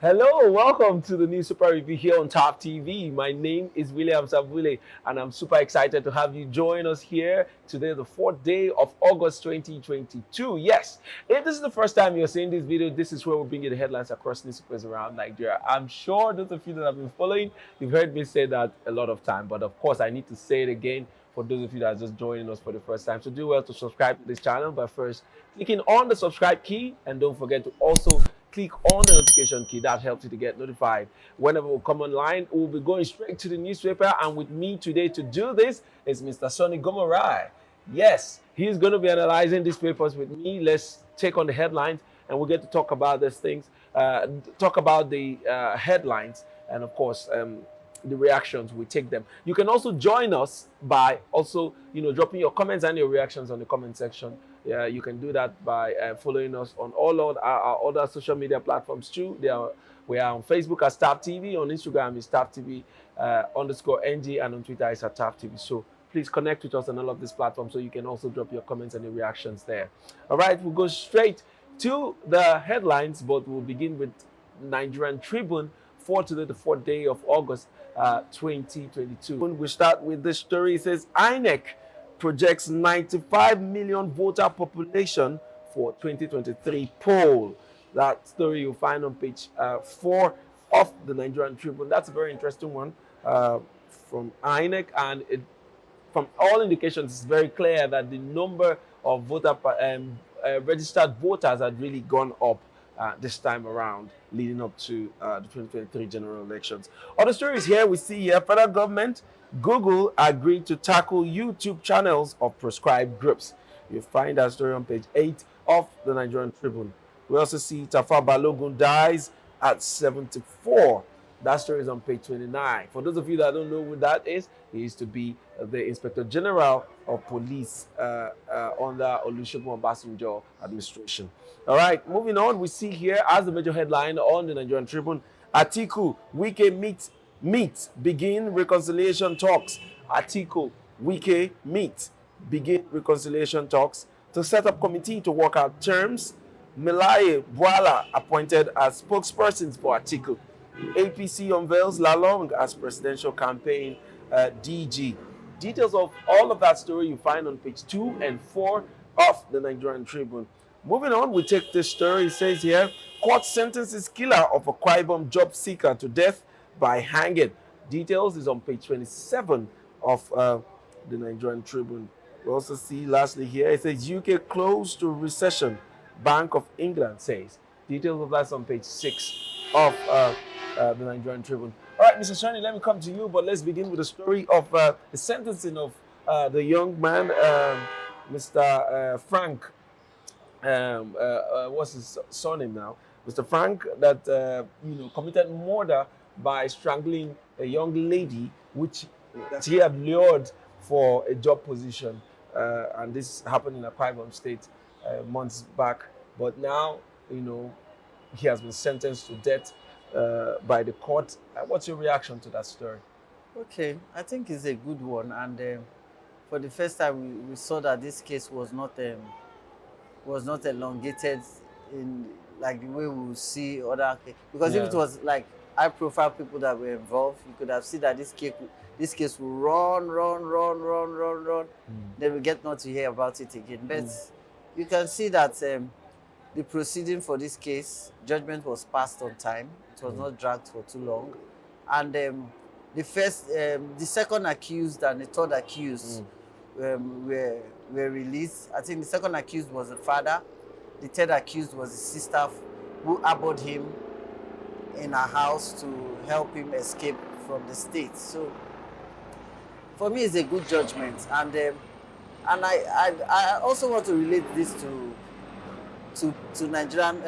Hello, welcome to the new Super Review here on Top TV. My name is William Savule, and I'm super excited to have you join us here today, the 4th day of August 2022. Yes, if this is the first time you're seeing this video, this is where we bring you the headlines across newspapers around Nigeria. I'm sure those of you that have been following, you've heard me say that a lot of time, but of course, I need to say it again for those of you that are just joining us for the first time. So do well to subscribe to this channel by first clicking on the subscribe key, and don't forget to also click on the notification key. That helps you to get notified whenever we come online. We'll be going straight to the newspaper, and with me today to do this is Mr. Sonny Gomorai. Yes, he's going to be analyzing these papers with me. Let's take on the headlines, and we'll get to talk about these things, talk about the headlines, and of course, the reactions, we take them. You can also join us by also, dropping your comments and your reactions on the comment section. Yeah, you can do that by following us on all of our other social media platforms too. We are on Facebook as TAP TV, on Instagram is TAP TV _NG, and on Twitter is at TAP TV. So please connect with us on all of these platforms so you can also drop your comments and your reactions there. All right, we'll go straight to the headlines, but we'll begin with Nigerian Tribune for today, the 4th day of August 2022. We start with this story. It says INEC projects 95 million voter population for 2023 poll. That story you'll find on page 4 of the Nigerian Tribune. That's a very interesting one from INEC, and from all indications, it's very clear that the number of registered voters had really gone up this time around, leading up to the 2023 general elections. Other stories here, we see here, federal government, Google agreed to tackle YouTube channels of proscribed groups. You find that story on page 8 of the Nigerian Tribune. We also see Tafa Balogun dies at 74. That story is on page 29. For those of you that don't know who that is, he used to be the Inspector General of Police under Olusegun Obasanjo administration. All right, moving on, we see here as the major headline on the Nigerian Tribune, Atiku, Wike meet, begin reconciliation talks. Atiku, Wike meet, begin reconciliation talks to set up committee to work out terms. Melaye Bwala appointed as spokespersons for Atiku. APC unveils Lalong as presidential campaign DG. Details of all of that story you find on page 2 and 4 of the Nigerian Tribune. Moving on, we take this story. It says here, court sentences killer of Akwa Ibom Jobseeker to death by hanging. Details is on page 27 of the Nigerian Tribune. We also see lastly here, it says UK close to recession, Bank of England says. Details of that's on page 6 of the Nigerian Tribune. All right, Mr. Shani, let me come to you, but let's begin with the story of the sentencing of the young man, Mr. Frank. What's his surname now? Mr. Frank, that committed murder by strangling a young lady, that he had lured for a job position, and this happened in Akwa Ibom State months back. But now, he has been sentenced to death by the court. What's your reaction to that story? Okay, I think it's a good one, and for the first time we saw that this case was not elongated in like the way we see other cases. Because if it was like high-profile people that were involved, you could have seen that this case will run. Then we get not to hear about it again. But you can see that the proceeding for this case, judgment was passed on time. It was not dragged for too long, and the second accused and the third accused were released. I think the second accused was the father. The third accused was the sister who harbored him in her house to help him escape from the state. So for me, it's a good judgment, and I also want to relate this to Nigerian,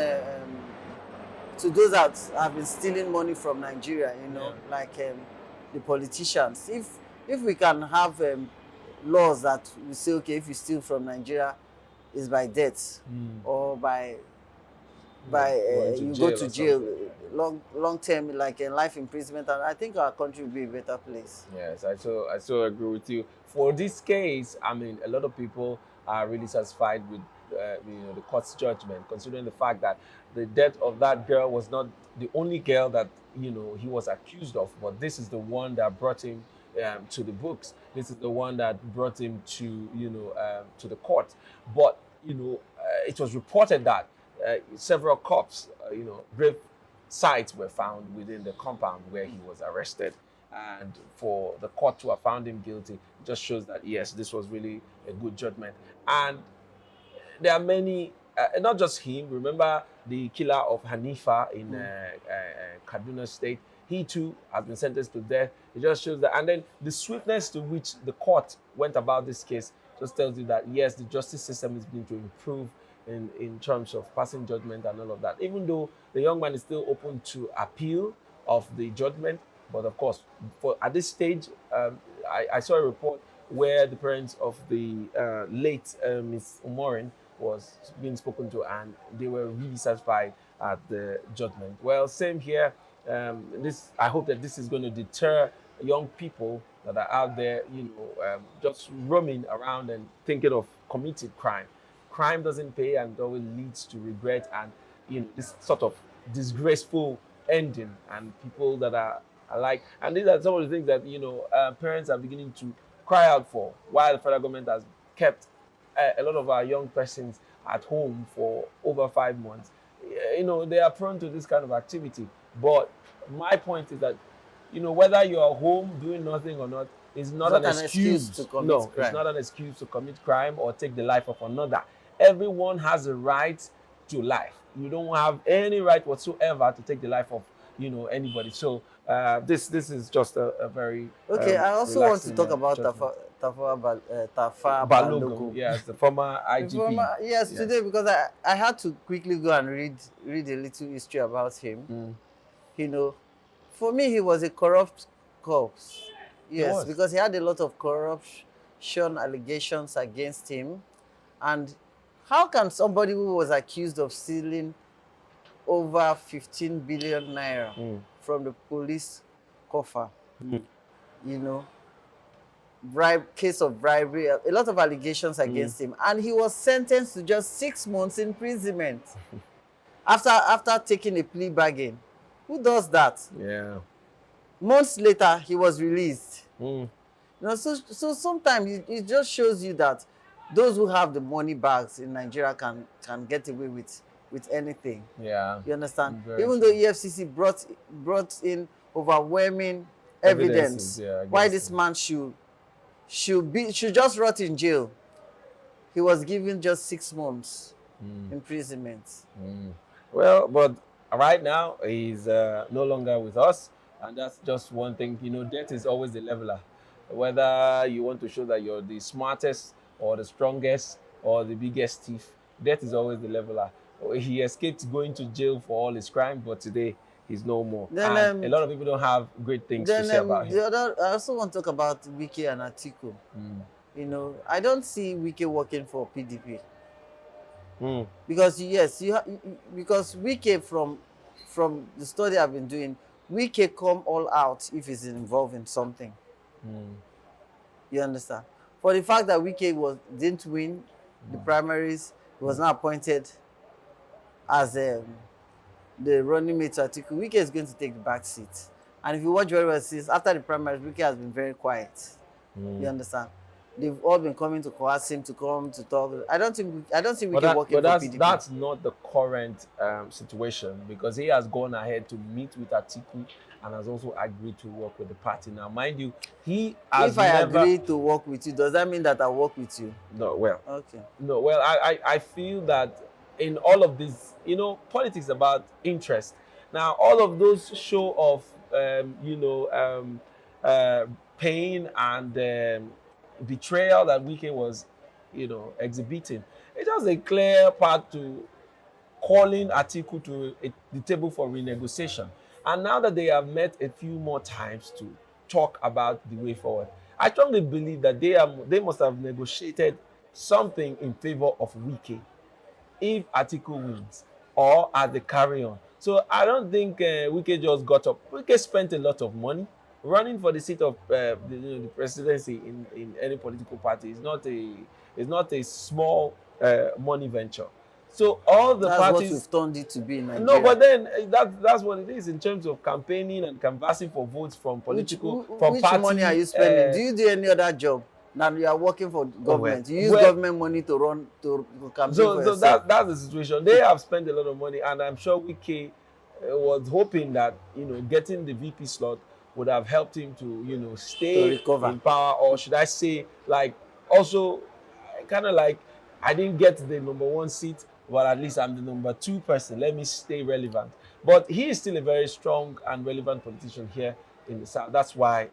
to those that have been stealing money from Nigeria, like the politicians. If we can have laws that we say, okay, if you steal from Nigeria, is by death or by you go to jail, long term, like a life imprisonment, and I think our country will be a better place. Yes, I so agree with you. For this case, I mean, a lot of people are really satisfied with the court's judgment, considering the fact that the death of that girl was not the only girl that he was accused of, but this is the one that brought him to the books. This is the one that brought him to to the court. But it was reported that several cops, grave sites were found within the compound where he was arrested. And for the court to have found him guilty, it just shows that yes, this was really a good judgment. And there are many, not just him. Remember the killer of Hanifa in Kaduna State? He too has been sentenced to death. It just shows that. And then the swiftness to which the court went about this case just tells you that yes, the justice system is beginning to improve in terms of passing judgment and all of that. Even though the young man is still open to appeal of the judgment, but of course, at this stage, I saw a report where the parents of the late Miss Umorin was being spoken to, and they were really satisfied at the judgment. Well, same here. I hope that this is going to deter young people that are out there, just roaming around and thinking of committing crime. Crime doesn't pay, and always leads to regret and this sort of disgraceful ending, and people that are alike. And these are some of the things that parents are beginning to cry out for, while the federal government has kept a lot of our young persons at home for over 5 months. They are prone to this kind of activity. But my point is that, whether you are home doing nothing or not, is not an excuse to commit no, crime. It's not an excuse to commit crime or take the life of another. Everyone has a right to life. You don't have any right whatsoever to take the life of anybody. So this is just a very okay. I also want to relaxing, talk about judgment. Tafa Balogun, Balogun. yes, the former IGP. Yes, today, because I had to quickly go and read a little history about him. For me, he was a corrupt corpse. Yes, because he had a lot of corruption allegations against him. And how can somebody who was accused of stealing over 15 billion naira from the police coffer, case of bribery, a lot of allegations against him, and he was sentenced to just 6 months imprisonment after taking a plea bargain? Who does that? Yeah. Months later, he was released. So sometimes it just shows you that those who have the money bags in Nigeria can get away with anything. Yeah. You understand? Very Even true. though EFCC brought in overwhelming evidence why this man should just rot in jail, he was given just 6 months imprisonment. Well, but right now he's no longer with us, and that's just one thing. Death is always the leveler. Whether you want to show that you're the smartest or the strongest or the biggest thief, death is always the leveler. He escaped going to jail for all his crimes, but today he's no more. Then, and a lot of people don't have great things to say about him. I also want to talk about Wike and Atiku. I don't see Wike working for PDP. Because because Wike, from the study I've been doing, Wike come all out if he's involved in something. You understand? For the fact that Wike didn't win the primaries, he was not appointed as the running mate to Atiku. Wike is going to take the back seat. And if you watch very well, since after the primaries, Wike has been very quiet. You understand? They've all been coming to coerce him to come to talk. I don't see Wike working for PDP. That's not the current situation, because he has gone ahead to meet with Atiku and has also agreed to work with the party. Now, mind you, he has If I agree to work with you, does that mean that I work with you? No, well. Okay. No, well, I feel that in all of this, politics about interest. Now, all of those show of, pain and betrayal that Wike was, exhibiting, it's just a clear path to calling Atiku to the table for renegotiation. And now that they have met a few more times to talk about the way forward, I strongly believe that they must have negotiated something in favor of Wike if Atiku wins, or as the carry-on. So I don't think Wike just got up. Wike spent a lot of money. Running for the seat of the presidency in any political party is not a small money venture. So all the That's what parties. we've turned it to be in Nigeria. No, but then that's what it is in terms of campaigning and canvassing for votes from from Which party. money are you spending? Do you do any other job? Now you are working for government. You use well, government money to run to campaign for yourself. So that's the situation. They have spent a lot of money, and I'm sure Wike was hoping that getting the VP slot would have helped him to stay in power, or should I say, like, also kind of like, I didn't get the #1 seat, but at least I'm the #2 person. Let me stay relevant. But he is still a very strong and relevant politician here in the South. That's why,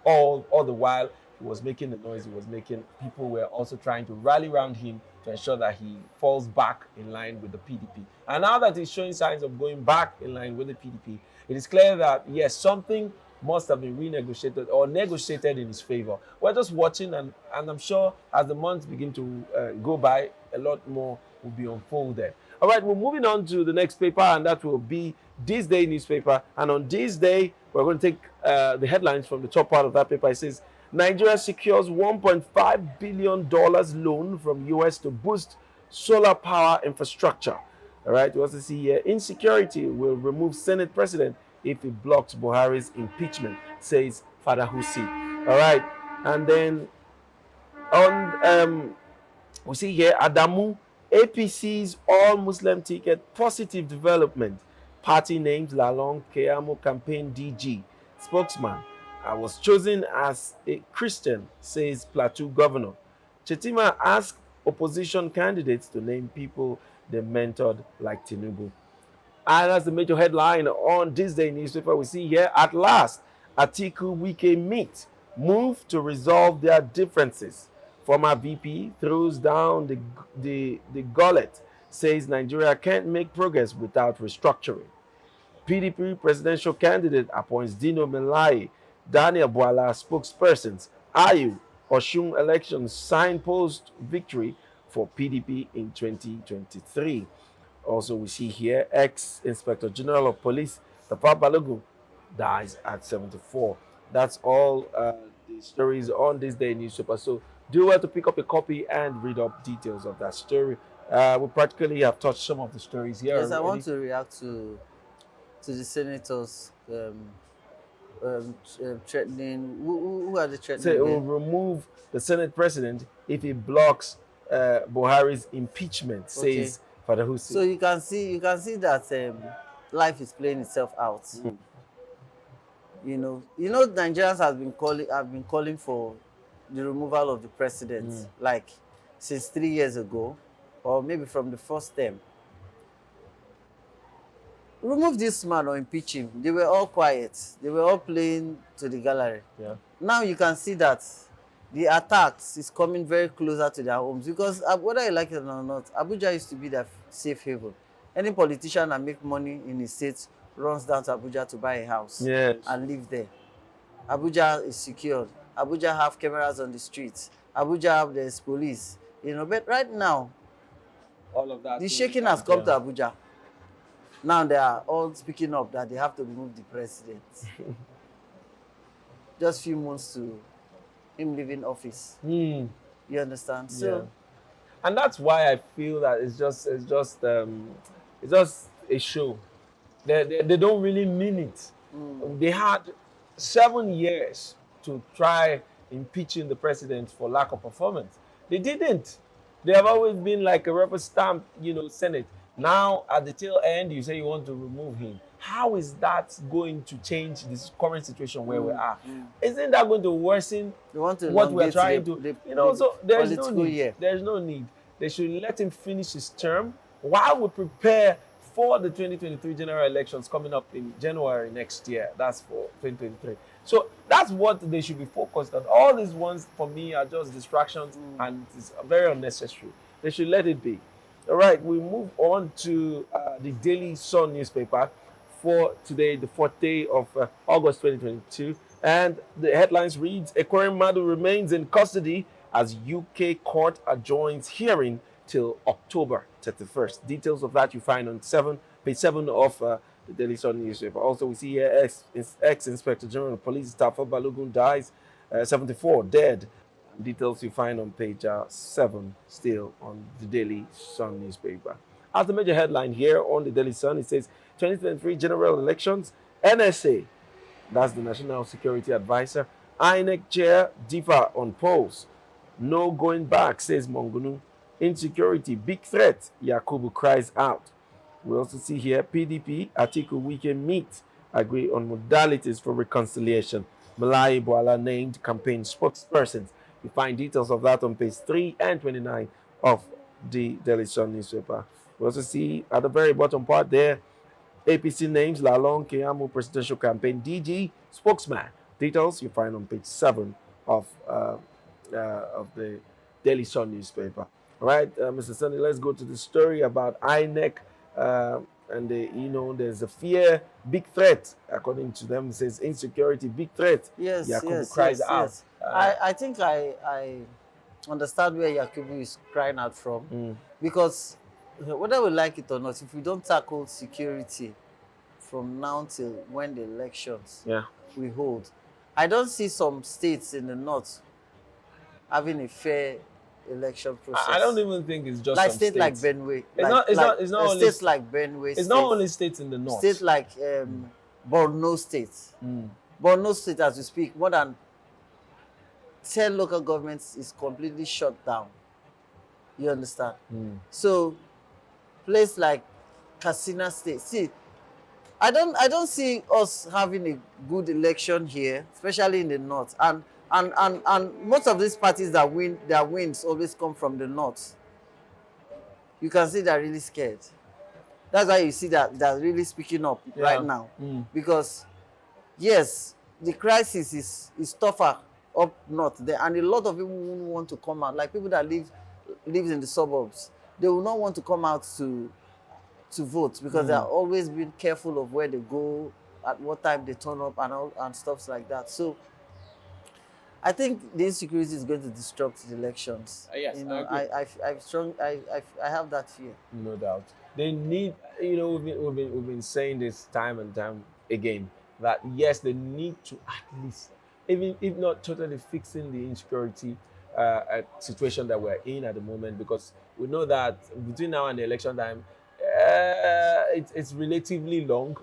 all the while he was making the noise he was making, people were also trying to rally around him to ensure that he falls back in line with the PDP. And now that he's showing signs of going back in line with the PDP, it is clear that, yes, something must have been renegotiated or negotiated in his favor. We're just watching, and I'm sure as the months begin to go by, a lot more will be unfolded. All right, we're moving on to the next paper, and that will be This Day newspaper. And on this day, we're going to take the headlines from the top part of that paper. It says, Nigeria secures $1.5 billion loan from US to boost solar power infrastructure. All right, we also see here, Insecurity will remove Senate president if he blocks Buhari's impeachment, says Father Husi. All right, and then on we see here, Adamu, APC's all-Muslim ticket, positive development. Party names Lalong Keyamo campaign DG. Spokesman, I was chosen as a Christian, says Plateau governor. Chetima asked opposition candidates to name people they mentored like Tinubu. And that's the major headline on This Day newspaper. We see here, at last, Atiku Wike meet, move to resolve their differences. Former VP throws down the gauntlet, says Nigeria can't make progress without restructuring. PDP presidential candidate appoints Dino Melai, Daniel Bwala spokespersons. Ayu, Oshun elections signpost victory for PDP in 2023. Also, we see here, ex-Inspector General of Police, Tafa Balogun, dies at 74. That's all the stories on This Day newspaper. So do well to pick up a copy and read up details of that story. We practically have touched some of the stories here. Yes, already. I want to react to the senators threatening. Who are the threatening? So it will remove the Senate president if he blocks Buhari's impeachment, says Father Husi. So you can see that life is playing itself out. Mm. Nigerians have been calling for the removal of the president, like since 3 years ago, or maybe from the first term. Remove this man or impeach him. They were all quiet. They were all playing to the gallery. Yeah. Now you can see that the attacks is coming very closer to their homes, because whether you like it or not, Abuja used to be their safe haven. Any politician that make money in his state runs down to Abuja to buy a house and live there. Abuja is secured. Abuja have cameras on the streets. Abuja have there's police. But right now, all of that, the shaking has come to Abuja. Now they are all speaking up that they have to remove the president. Just few months to him leaving office. You understand? So, and that's why I feel that it's just a show. They don't really mean it. They had 7 years to try impeaching the president for lack of performance. They didn't. They have always been like a rubber stamp, Senate. Now, at the tail end, you say you want to remove him. How is that going to change this current situation where we are? Isn't that going to worsen what we're trying to... so there's no need. There's no need. They should let him finish his term while we prepare for the 2023 general elections coming up in January next year. That's for 2023. So that's what they should be focused on. All these ones, for me, are just distractions, and it's very unnecessary. They should let it be. All right, we move on to the Daily Sun newspaper for today, the 4th day of August 2022. And the headlines reads, Ekwerem Madu remains in custody as UK court adjourns hearing till October 31st. Details of that you find on page 7 of the Daily Sun newspaper. Also, we see here ex-Inspector General of Police Tafa Balogun dies, 74, dead. Details you find on page 7, still on the Daily Sun newspaper. As the major headline here on the Daily Sun, it says 2023 general elections, NSA, that's the National Security Advisor, INEC chair differ on polls. No going back, says Mongunu. Insecurity, big threat, Yakubu cries out. We also see here PDP, Atiku Wike meet, agree on modalities for reconciliation. Malai Boala named campaign spokespersons. You find details of that on page 3 and 29 of the Daily Sun newspaper. We also see at the very bottom part there, APC names Lalong Keamu presidential campaign DG spokesman. Details you find on page 7 of the Daily Sun newspaper. All right, Mr. Sunny, let's go to the story about INEC. And there's a fear, big threat, according to them. It says insecurity, big threat. Yes, Yakubu cries out. Yes. I think I understand where Yakubu is crying out from, because whether we like it or not, if we don't tackle security from now till when the elections we hold, I don't see some states in the north having a fair election process. I don't even think it's just like some states like Benue. It's not only states like Benue. It's not only states in the north. States like Borno State. Borno State, as we speak, more than 10 local governments is completely shut down. You understand? So, place like Katsina State. See, I don't see us having a good election here, especially in the north. And most of these parties that win, their wins always come from the north. You can see they're really scared. That's why you see that they're really speaking up right now. Because, yes, the crisis is tougher up north there, and a lot of people won't want to come out. Like people that live in the suburbs, they will not want to come out to vote, because they are always being careful of where they go, at what time they turn up, and stuff like that. So I think the insecurity is going to disrupt the elections. Yes, I have that fear. No doubt. They need, we've been saying this time and time again, that yes, they need to at least, even if not totally fixing the insecurity situation that we're in at the moment, because we know that between now and the election time, it's relatively long,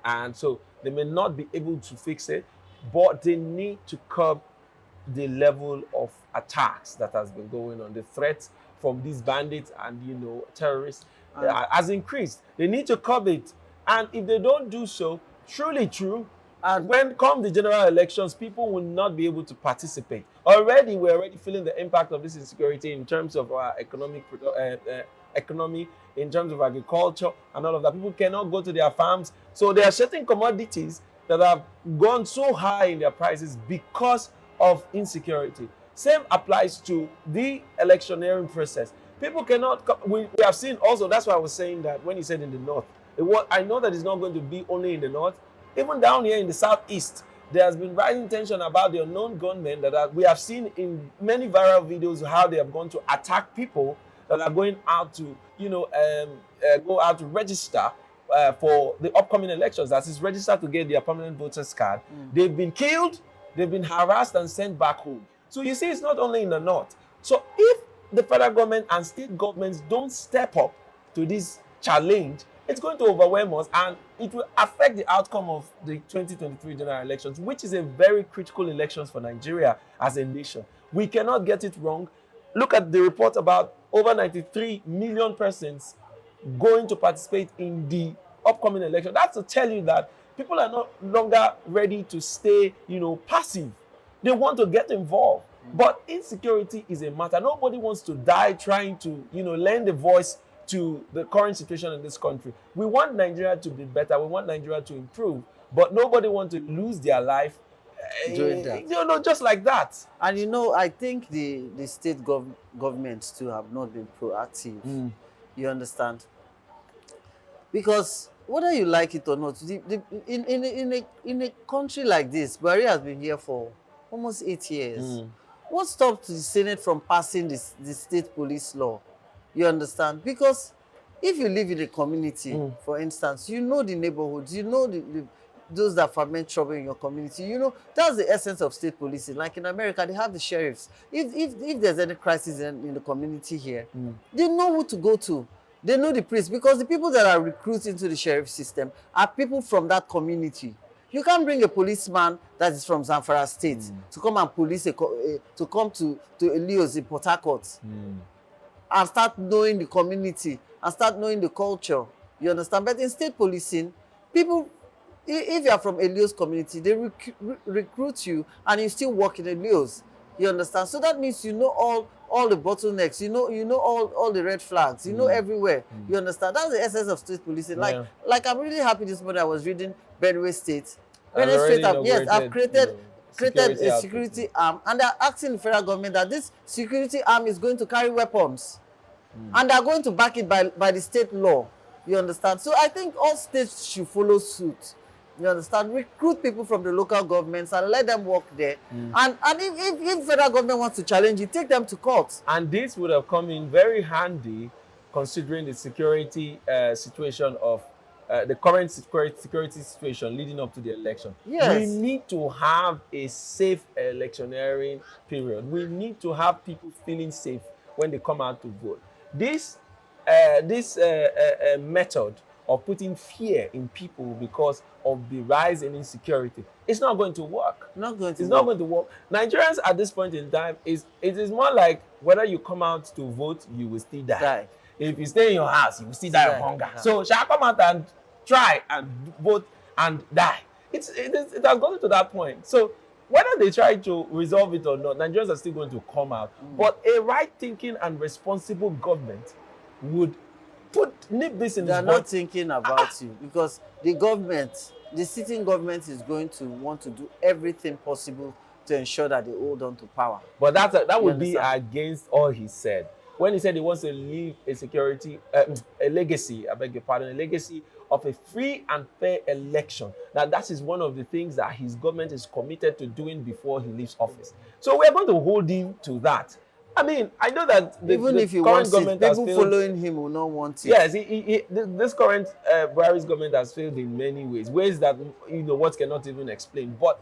and so they may not be able to fix it, but they need to curb the level of attacks that has been going on. The threats from these bandits and terrorists has increased. They need to curb it, and if they don't do so, truly true, and when come the general elections, people will not be able to participate. We're already feeling the impact of this insecurity in terms of our economy, in terms of agriculture and all of that. People cannot go to their farms. So there are certain commodities that have gone so high in their prices because of insecurity. Same applies to the electioneering process. People cannot, we have seen also, that's why I was saying that when you said in the north, I know that it's not going to be only in the north. Even down here in the southeast, there has been rising tension about the unknown gunmen that we have seen in many viral videos, how they have gone to attack people that are going out to, go out to register for the upcoming elections. That is, register to get their permanent voters card. They've been killed, they've been harassed and sent back home. So you see, it's not only in the north. So if the federal government and state governments don't step up to this challenge, it's going to overwhelm us, and it will affect the outcome of the 2023 general elections, which is a very critical election for Nigeria as a nation. We cannot get it wrong. Look at the report about over 93 million persons going to participate in the upcoming election. That's to tell you that people are no longer ready to stay, passive. They want to get involved. But insecurity is a matter. Nobody wants to die trying to, lend a voice to the current situation in this country. We want Nigeria to be better. We want Nigeria to improve. But nobody wants to lose their life doing that. Just like that. And I think the state governments too have not been proactive. You understand? Because whether you like it or not, in a country like this, Buhari has been here for almost 8 years. What stopped the Senate from passing the state police law? You understand? Because if you live in a community, for instance, you know the neighborhoods, you know those that ferment trouble in your community. You know, that's the essence of state policing. Like in America, they have the sheriffs. If there's any crisis in the community here, they know who to go to. They know the priest, because the people that are recruited into the sheriff system are people from that community. You can't bring a policeman that is from Zamfara State to come and to come to Elios in Port Harcourt and start knowing the community and start knowing the culture. You understand? But in state policing, people, if you are from Elios community, they recruit you and you still work in Elios. You understand? So that means you know all the bottlenecks, you know all the red flags, you know everywhere. You understand? That's the essence of state policing. Like I'm really happy this morning I was reading Benue State. Benue State, yes, I've created a security arm, and they're asking the federal government that this security arm is going to carry weapons. And they're going to back it by the state law. You understand? So I think all states should follow suit. You understand? Recruit people from the local governments and let them work there. And if federal government wants to challenge it, take them to court. And this would have come in very handy considering the security situation of the current security situation leading up to the election. Yes. We need to have a safe electioneering period. We need to have people feeling safe when they come out to vote. This method of putting fear in people because of the rise in insecurity, it's not going to work. Not going to it's not going to work. Nigerians at this point in time, it is more like whether you come out to vote, you will still die. If you stay in your house, you will still die of hunger. So shall I come out and try and vote and die? It has gotten to that point. So whether they try to resolve it or not, Nigerians are still going to come out. But a right-thinking and responsible government would nip this in the bud. They're not thinking about you, because the sitting government is going to want to do everything possible to ensure that they hold on to power. But that would be against all he said. When he said he wants to leave a legacy, I beg your pardon, a legacy of a free and fair election. Now, that is one of the things that his government is committed to doing before he leaves office. So we are going to hold him to that. I mean, I know that even if he wants it, people following him will not want it. Yes, this current Buhari's government has failed in many ways that what cannot even explain. But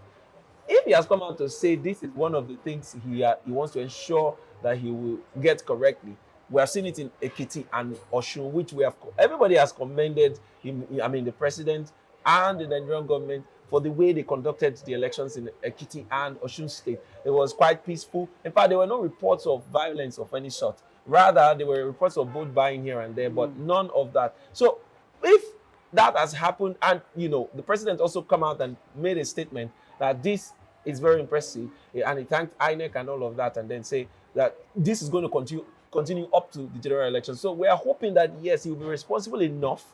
if he has come out to say this is one of the things he wants to ensure that he will get correctly, we have seen it in Ekiti and Osun, which everybody has commended him. I mean, the president and the Nigerian government for the way they conducted the elections in Ekiti and Osun State. It was quite peaceful. In fact, there were no reports of violence of any sort. Rather, there were reports of vote buying here and there, but none of that. So if that has happened, and the president also come out and made a statement that this is very impressive, and he thanked INEC and all of that, and then say that this is going to continue up to the general election. So we are hoping that, yes, he will be responsible enough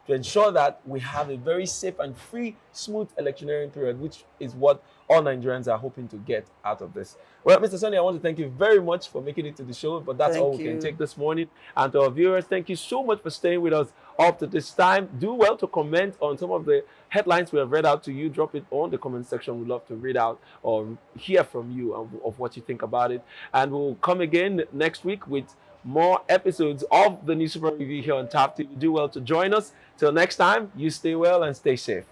to ensure that we have a very safe and free, smooth electioneering period, which is what all Nigerians are hoping to get out of this. Well, Mr. Sonny, I want to thank you very much for making it to the show, but that's all we can take this morning. And to our viewers, thank you so much for staying with us up to this time. Do well to comment on some of the headlines we have read out to you. Drop it on the comment section. We'd love to read out or hear from you of what you think about it. And we'll come again next week with more episodes of the New Super Review here on Top TV. Do well to join us. Till next time, you stay well and stay safe.